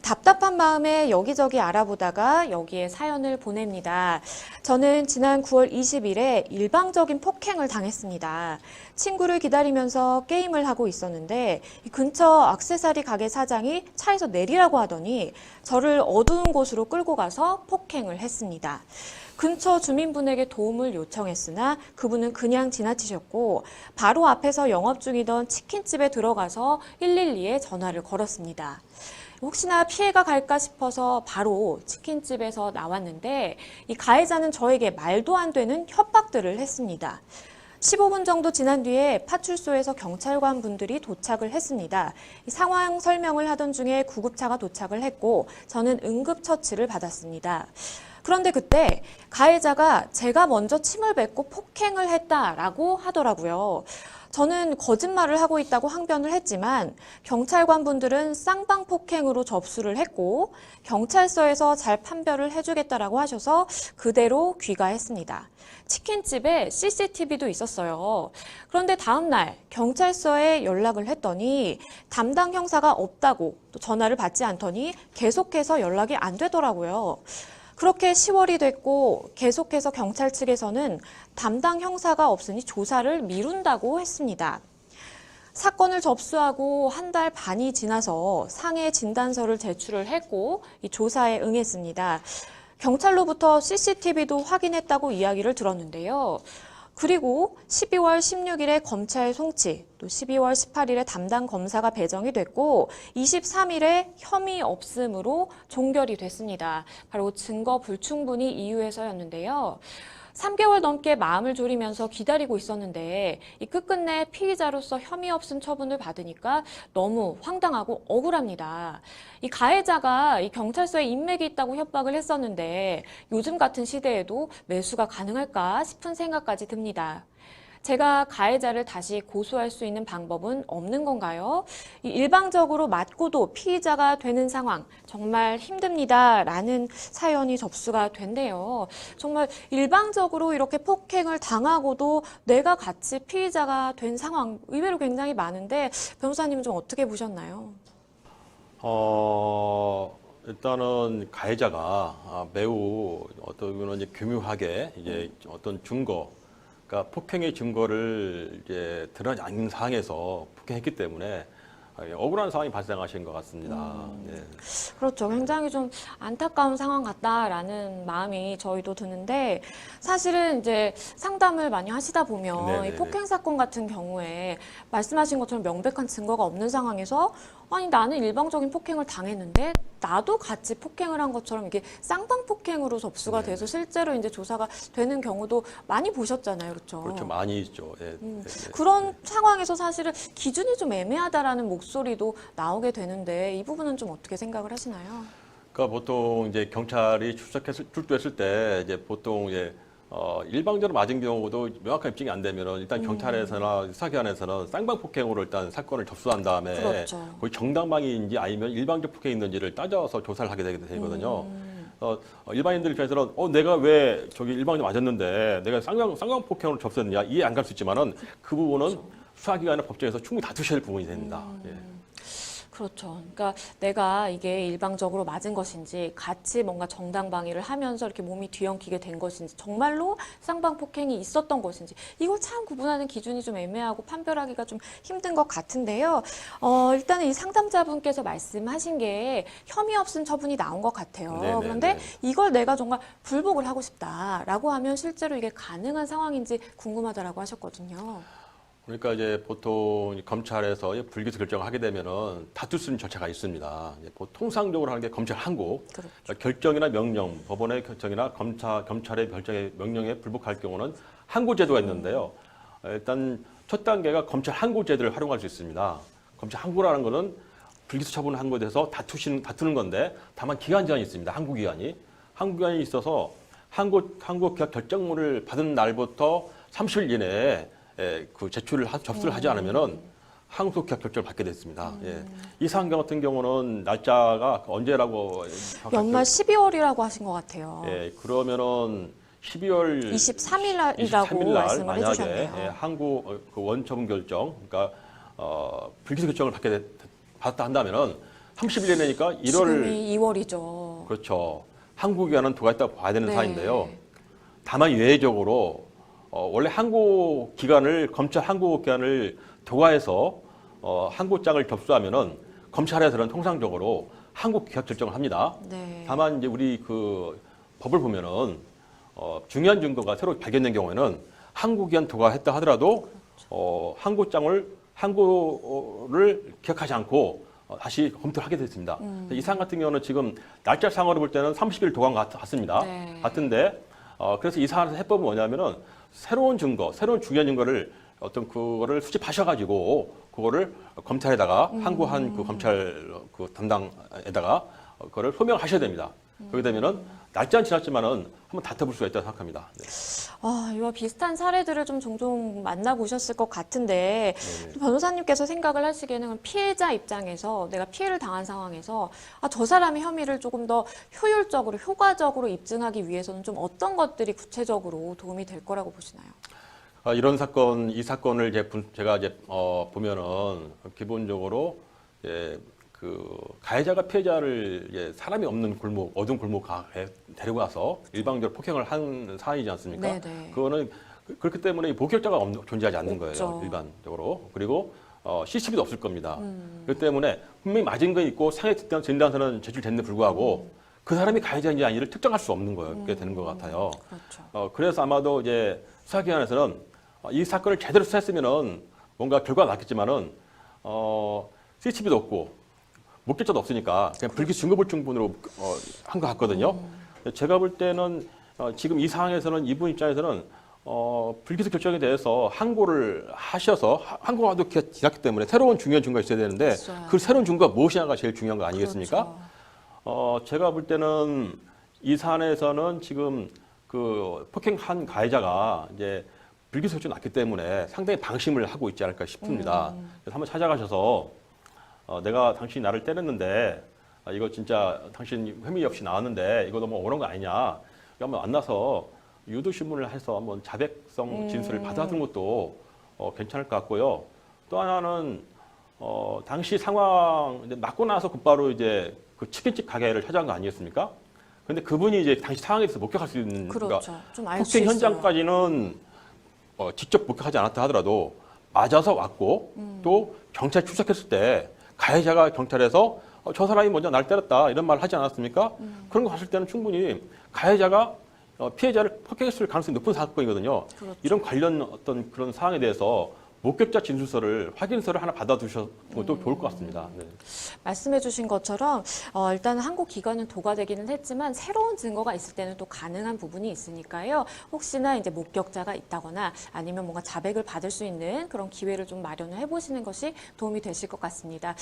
답답한 마음에 여기저기 알아보다가 여기에 사연을 보냅니다. 저는 지난 9월 20일에 일방적인 폭행을 당했습니다. 친구를 기다리면서 게임을 하고 있었는데 이 근처 액세서리 가게 사장이 차에서 내리라고 하더니 저를 어두운 곳으로 끌고 가서 폭행을 했습니다. 근처 주민분에게 도움을 요청했으나 그분은 그냥 지나치셨고 바로 앞에서 영업 중이던 치킨집에 들어가서 112에 전화를 걸었습니다. 혹시나 피해가 갈까 싶어서 바로 치킨집에서 나왔는데 이 가해자는 저에게 말도 안 되는 협박들을 했습니다. 15분 정도 지난 뒤에 파출소에서 경찰관 분들이 도착을 했습니다. 이 상황 설명을 하던 중에 구급차가 도착을 했고 저는 응급처치를 받았습니다. 그런데 그때 가해자가 제가 먼저 침을 뱉고 폭행을 했다라고 하더라고요. 저는 거짓말을 하고 있다고 항변을 했지만 경찰관 분들은 쌍방폭행으로 접수를 했고 경찰서에서 잘 판별을 해주겠다라고 하셔서 그대로 귀가했습니다. 치킨집에 CCTV도 있었어요. 그런데 다음 날 경찰서에 연락을 했더니 담당 형사가 없다고 또 전화를 받지 않더니 계속해서 연락이 안 되더라고요. 그렇게 10월이 됐고 계속해서 경찰 측에서는 담당 형사가 없으니 조사를 미룬다고 했습니다. 사건을 접수하고 한 달 반이 지나서 상해 진단서를 제출을 했고 이 조사에 응했습니다. 경찰로부터 CCTV도 확인했다고 이야기를 들었는데요. 그리고 12월 16일에 검찰 송치, 또 12월 18일에 담당 검사가 배정이 됐고 23일에 혐의 없음으로 종결이 됐습니다. 바로 증거 불충분이 이유에서였는데요. 3개월 넘게 마음을 졸이면서 기다리고 있었는데 이 끝끝내 피의자로서 혐의 없음 처분을 받으니까 너무 황당하고 억울합니다. 이 가해자가 이 경찰서에 인맥이 있다고 협박을 했었는데 요즘 같은 시대에도 매수가 가능할까 싶은 생각까지 듭니다. 제가 가해자를 다시 고소할 수 있는 방법은 없는 건가요? 일방적으로 맞고도 피의자가 되는 상황 정말 힘듭니다라는 사연이 접수가 된대요. 정말 일방적으로 이렇게 폭행을 당하고도 내가 같이 피의자가 된 상황 의외로 굉장히 많은데 변호사님은 좀 어떻게 보셨나요? 일단은 가해자가 매우 어떤 거는 이제 교묘하게 이제 어떤 증거 그러니까 폭행의 증거를 이제 드러나지 않는 상황에서 폭행했기 때문에 억울한 상황이 발생하신 것 같습니다. 네. 그렇죠. 굉장히 좀 안타까운 상황 같다라는 마음이 저희도 드는데 사실은 이제 상담을 많이 하시다 보면 네네네. 이 폭행 사건 같은 경우에 말씀하신 것처럼 명백한 증거가 없는 상황에서 아니 나는 일방적인 폭행을 당했는데 나도 같이 폭행을 한 것처럼 이게 쌍방 폭행으로 접수가 네. 돼서 실제로 이제 조사가 되는 경우도 많이 보셨잖아요. 그렇죠? 그렇죠. 많이 있죠. 네. 네. 그런 상황에서 사실은 기준이 좀 애매하다라는 목소리도 나오게 되는데 이 부분은 좀 어떻게 생각을 하시나요? 그러니까 보통 이제 경찰이 출두했을 때 이제 보통 이제 일방적으로 맞은 경우도 명확한 입증이 안 되면은 일단 경찰에서나 수사기관에서는 쌍방 폭행으로 일단 사건을 접수한 다음에 그렇죠. 거의 정당방위인지 아니면 일방적 폭행이 있는지를 따져서 조사를 하게 되거든요. 일반인들 입장에서는 내가 왜 저기 일방적 맞았는데 내가 쌍방 폭행으로 접수했느냐 이해 안 갈 수 있지만은 그 부분은 그렇죠. 수사기관이나 법정에서 충분히 다투셔야 할 부분이 됩니다. 예. 그렇죠. 그러니까 내가 이게 일방적으로 맞은 것인지 같이 뭔가 정당방위를 하면서 이렇게 몸이 뒤엉키게 된 것인지 정말로 쌍방 폭행이 있었던 것인지 이걸 참 구분하는 기준이 좀 애매하고 판별하기가 좀 힘든 것 같은데요. 일단은 이 상담자분께서 말씀하신 게 혐의 없음 처분이 나온 것 같아요. 네네네. 그런데 이걸 내가 정말 불복을 하고 싶다라고 하면 실제로 이게 가능한 상황인지 궁금하다라고 하셨거든요. 그러니까 이제 보통 검찰에서 불기소 결정을 하게 되면은 다툴 수 있는 절차가 있습니다. 통상적으로 하는 게 검찰 항고, 그렇죠. 그러니까 결정이나 명령, 법원의 결정이나 검찰의 결정에 명령에 불복할 경우는 항고 제도가 있는데요. 일단 첫 단계가 검찰 항고 제도를 활용할 수 있습니다. 검찰 항고라는 것은 불기소 처분 항고에 대해서 다투는 건데 다만 기간 제한이 있습니다. 항고 기간이. 항고 기간이 있어서 항고 결정문을 받은 날부터 30일 이내에 그 접수를 하지 않으면은 항소 기각 결정을 받게 됐습니다. 예. 이 상황 같은 경우는 날짜가 언제라고 연말 12월이라고 하신 것 같아요. 예, 그러면은 12월 23일이라고 말씀을 만약에 해주셨네요. 항고 그 원처분 결정, 그러니까 불기소 결정을 받았다 한다면은 31년이니까 1월 지금이 2월이죠. 그렇죠. 항고 기간은 도과했다고 봐야 되는 네. 사안인데요. 다만 예외적으로 원래 항고 기간을 검찰 항고 기간을 도과해서 항고장을 접수하면은 검찰에서는 통상적으로 항고 기각 결정을 합니다. 네. 다만 이제 우리 그 법을 보면은 중요한 증거가 새로 발견된 경우에는 항고 기간 도과했다 하더라도 항고를 기각하지 않고 다시 검토를 하게 됐습니다. 이 사안 같은 경우는 지금 날짜상으로 볼 때는 30일 도관 같습니다. 네. 같은데 그래서 이 사안에서 해법은 뭐냐면은 새로운 증거, 새로운 중요한 증거를 어떤 그거를 수집하셔가지고 그거를 검찰에다가 항고한 그 검찰 그 담당에다가 그거를 소명하셔야 됩니다. 그렇게 되면은 날짜는 지났지만은 한번 다퉈볼 수가 있다고 생각합니다. 네. 이와 비슷한 사례들을 좀 종종 만나보셨을 것 같은데 네네. 변호사님께서 생각을 하시기에는 피해자 입장에서 내가 피해를 당한 상황에서 저 사람의 혐의를 조금 더 효율적으로, 효과적으로 입증하기 위해서는 좀 어떤 것들이 구체적으로 도움이 될 거라고 보시나요? 이런 사건, 이 사건을 제가 이제 보면은 기본적으로 그 가해자가 피해자를 사람이 없는 골목, 어두운 골목에 데리고 가서 일방적으로 폭행을 한 사안이지 않습니까? 네네. 그거는 그렇기 때문에 목격자가 존재하지 않는 없죠. 거예요, 일반적으로. 그리고 CCTV도 없을 겁니다. 그렇기 때문에 분명히 맞은 거 있고 상해 진단서는 제출됐는데 불구하고 그 사람이 가해자인지 아닌지를 특정할 수 없는 거게 되는 것 같아요. 그렇죠. 그래서 아마도 이제 수사기관에서는 이 사건을 제대로 수사했으면은 뭔가 결과가 났겠지만은 CCTV도 없고 목격자도 없으니까 그냥 불기 증거불충분으로 한 것 같거든요. 제가 볼 때는 지금 이 상황에서는 이분 입장에서는 불기소 결정에 대해서 항고를 하셔서 항고가 지났기 때문에 새로운 중요한 증거가 있어야 되는데 있어요. 그 새로운 증거가 무엇이냐가 제일 중요한 거 아니겠습니까? 그렇죠. 제가 볼 때는 이 사안에서는 지금 그 폭행한 가해자가 이제 불기소 결정이 났기 때문에 상당히 방심을 하고 있지 않을까 싶습니다. 그래서 한번 찾아가셔서 내가 당신이 나를 때렸는데 이거 진짜 당신 혐의 없이 나왔는데 이거 너무 억울한 거 아니냐. 한번 만나서 유도신문을 해서 한번 자백성 진술을 받아두는 것도 괜찮을 것 같고요. 또 하나는 당시 상황 이제 맞고 나서 곧바로 이제 그 치킨집 가게를 찾아간 거 아니겠습니까? 근데 그분이 이제 당시 상황에 대해서 목격할 수 있는 그렇죠. 좀 알 수 폭행 있어요. 현장까지는 직접 목격하지 않았다 하더라도 맞아서 왔고 또 경찰 출석했을 때 가해자가 경찰에서 저 사람이 먼저 날 때렸다 이런 말을 하지 않았습니까? 그런 거 봤을 때는 충분히 가해자가 피해자를 폭행했을 가능성이 높은 사건이거든요. 그렇죠. 이런 관련 어떤 그런 사항에 대해서 목격자 진술서를 확인서를 하나 받아두셔도 좋을 것 같습니다. 네. 말씀해 주신 것처럼 일단 항고 기간은 도과되기는 했지만 새로운 증거가 있을 때는 또 가능한 부분이 있으니까요. 혹시나 이제 목격자가 있다거나 아니면 뭔가 자백을 받을 수 있는 그런 기회를 좀 마련을 해보시는 것이 도움이 되실 것 같습니다.